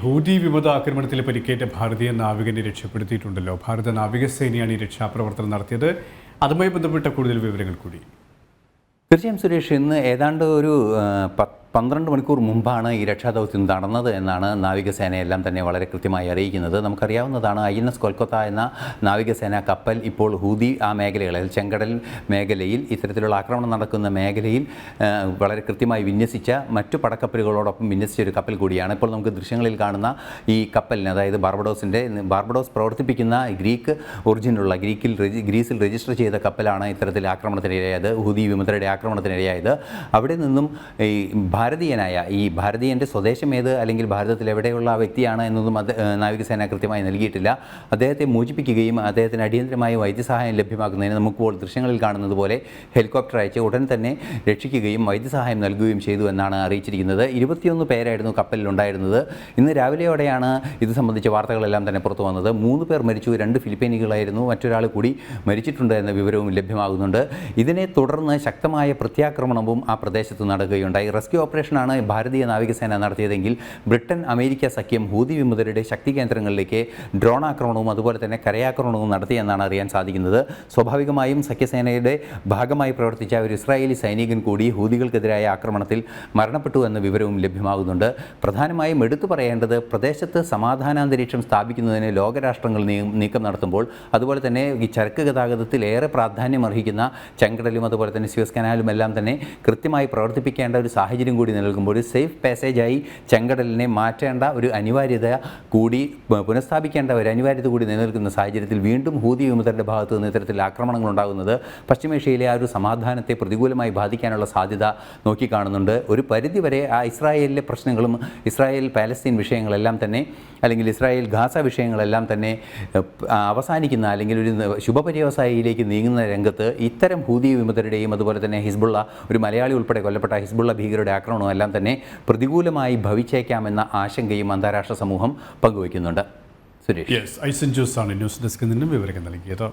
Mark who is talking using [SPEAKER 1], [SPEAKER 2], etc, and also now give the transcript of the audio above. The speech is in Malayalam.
[SPEAKER 1] ഹൂതി വിമത ആക്രമണത്തിൽ പരിക്കേറ്റ ഭാരതീയ നാവികനെ രക്ഷപ്പെടുത്തിയിട്ടുണ്ടല്ലോ. ഭാരത നാവികസേനയാണ് ഈ രക്ഷാപ്രവർത്തനം നടത്തിയത്. അതുമായി ബന്ധപ്പെട്ട കൂടുതൽ വിവരങ്ങൾ കൂടി.
[SPEAKER 2] തീർച്ചയായും സുരേഷ്, ഇന്ന് ഏതാണ്ട് ഒരു 12 മണിക്കൂർ മുമ്പാണ് ഈ രക്ഷാദൗത്യം നടന്നത് എന്നാണ് നാവികസേനയെല്ലാം തന്നെ വളരെ കൃത്യമായി അറിയിക്കുന്നത്. നമുക്കറിയാവുന്നതാണ്, INS കൊൽക്കത്ത എന്ന നാവികസേന കപ്പൽ ഇപ്പോൾ ഹൂതി ആ മേഖലകളിൽ, ചെങ്കടൽ മേഖലയിൽ, ഇത്തരത്തിലുള്ള ആക്രമണം നടക്കുന്ന മേഖലയിൽ വളരെ കൃത്യമായി വിന്യസിച്ച മറ്റു പടക്കപ്പലുകളോടൊപ്പം വിന്യസിച്ച ഒരു കപ്പൽ കൂടിയാണ്. ഇപ്പോൾ നമുക്ക് ദൃശ്യങ്ങളിൽ കാണുന്ന ഈ കപ്പലിന്, അതായത് ബാർബഡോസ് പ്രവർത്തിപ്പിക്കുന്ന ഗ്രീക്ക് ഒറിജിനുള്ള ഗ്രീസിൽ രജിസ്റ്റർ ചെയ്ത കപ്പലാണ് ഇത്തരത്തിൽ ആക്രമണത്തിനിരയായത്, ഹൂതി വിമതരുടെ ആക്രമണത്തിനിരയായത്. അവിടെ നിന്നും ഈ ഭാരതീയൻ്റെ സ്വദേശം ഏത്, അല്ലെങ്കിൽ ഭാരതത്തിൽ എവിടെയുള്ള വ്യക്തിയാണ് എന്നൊന്നും നാവികസേന കൃത്യമായി നൽകിയിട്ടില്ല. അദ്ദേഹത്തെ മോചിപ്പിക്കുകയും അദ്ദേഹത്തിന് അടിയന്തരമായ വൈദ്യസഹായം ലഭ്യമാക്കുന്നതിന് നമുക്കിപ്പോൾ ദൃശ്യങ്ങളിൽ കാണുന്നത് പോലെ ഹെലികോപ്റ്റർ അയച്ച് ഉടൻ തന്നെ രക്ഷിക്കുകയും വൈദ്യസഹായം നൽകുകയും ചെയ്തു എന്നാണ് അറിയിച്ചിരിക്കുന്നത്. 21 പേരായിരുന്നു കപ്പലിലുണ്ടായിരുന്നത്. ഇന്ന് രാവിലെയോടെയാണ് ഇത് സംബന്ധിച്ച വാർത്തകളെല്ലാം തന്നെ പുറത്തു വന്നത്. 3 പേർ മരിച്ചു, 2 ഫിലിപ്പീനികളായിരുന്നു, മറ്റൊരാൾ കൂടി മരിച്ചിട്ടുണ്ട് എന്ന വിവരവും ലഭ്യമാകുന്നുണ്ട്. ഇതിനെ തുടർന്ന് ശക്തമായ പ്രത്യാക്രമണവും ആ പ്രദേശത്ത് നടക്കുകയുണ്ടായി. റെസ്ക്യൂ ഓപ്പറേഷനാണ് ഭാരതീയ നാവികസേന നടത്തിയതെങ്കിൽ ബ്രിട്ടൻ അമേരിക്ക സഖ്യം ഹൂതി വിമതരുടെ ശക്തി കേന്ദ്രങ്ങളിലേക്ക് ഡ്രോൺ ആക്രമണവും അതുപോലെ തന്നെ കരയാക്രമണവും നടത്തിയെന്നാണ് അറിയാൻ സാധിക്കുന്നത്. സ്വാഭാവികമായും സഖ്യസേനയുടെ ഭാഗമായി പ്രവർത്തിച്ച ഒരു ഇസ്രായേലി സൈനികൻ കൂടി ഹൂതികൾക്കെതിരായ ആക്രമണത്തിൽ മരണപ്പെട്ടു എന്ന വിവരവും ലഭ്യമാകുന്നുണ്ട്. പ്രധാനമായും എടുത്തു പറയേണ്ടത്, പ്രദേശത്ത് സമാധാനാന്തരീക്ഷം സ്ഥാപിക്കുന്നതിന് ലോകരാഷ്ട്രങ്ങൾ നീക്കം നടത്തുമ്പോൾ, അതുപോലെ തന്നെ ഈ ചരക്ക് ഗതാഗതത്തിൽ ഏറെ പ്രാധാന്യം അർഹിക്കുന്ന ചെങ്കടലും അതുപോലെ തന്നെ സ്യൂസ് കനാലും എല്ലാം തന്നെ കൃത്യമായി പ്രവർത്തിപ്പിക്കേണ്ട ഒരു സാഹചര്യം കൂടി നിലനിൽക്കുമ്പോൾ ഒരു സേഫ് പാസേജായി ചെങ്കടലിനെ മാറ്റേണ്ട ഒരു അനിവാര്യത കൂടി, പുനഃസ്ഥാപിക്കേണ്ട ഒരു അനിവാര്യത കൂടി നിലനിൽക്കുന്ന സാഹചര്യത്തിൽ വീണ്ടും ഹൂതി വിമതരുടെ ഭാഗത്തു നിന്ന് ഇത്തരത്തിൽ ആക്രമണങ്ങൾ ഉണ്ടാകുന്നത് പശ്ചിമേഷ്യയിലെ ആ ഒരു സമാധാനത്തെ പ്രതികൂലമായി ബാധിക്കാനുള്ള സാധ്യത നോക്കിക്കാണുന്നുണ്ട്. ഒരു പരിധിവരെ ആ ഇസ്രായേലിലെ പ്രശ്നങ്ങളും ഇസ്രായേൽ പാലസ്തീൻ വിഷയങ്ങളെല്ലാം തന്നെ, അല്ലെങ്കിൽ ഇസ്രായേൽ ഗാസ വിഷയങ്ങളെല്ലാം തന്നെ അവസാനിക്കുന്ന, അല്ലെങ്കിൽ ഒരു ശുഭപര്യവസായിയിലേക്ക് നീങ്ങുന്ന രംഗത്ത് ഇത്തരം ഹൂതി വിമതരുടെയും അതുപോലെ തന്നെ ഹിസ്ബുള്ള, ഒരു മലയാളി ഉൾപ്പെടെ കൊല്ലപ്പെട്ട ഹിസ്ബുള്ള ഭീകരരുടെ ആക്രമണവും എല്ലാം തന്നെ പ്രതികൂലമായി ഭവിച്ചേക്കാമെന്ന ആശങ്കയും അന്താരാഷ്ട്ര സമൂഹം പങ്കുവയ്ക്കുന്നുണ്ട്. സുരേഷ്,
[SPEAKER 1] ഐസൻ ജോസ് ആണ് ന്യൂസ് ഡെസ്കിൽ നിന്നും വിവരങ്ങൾ നൽകിയത്.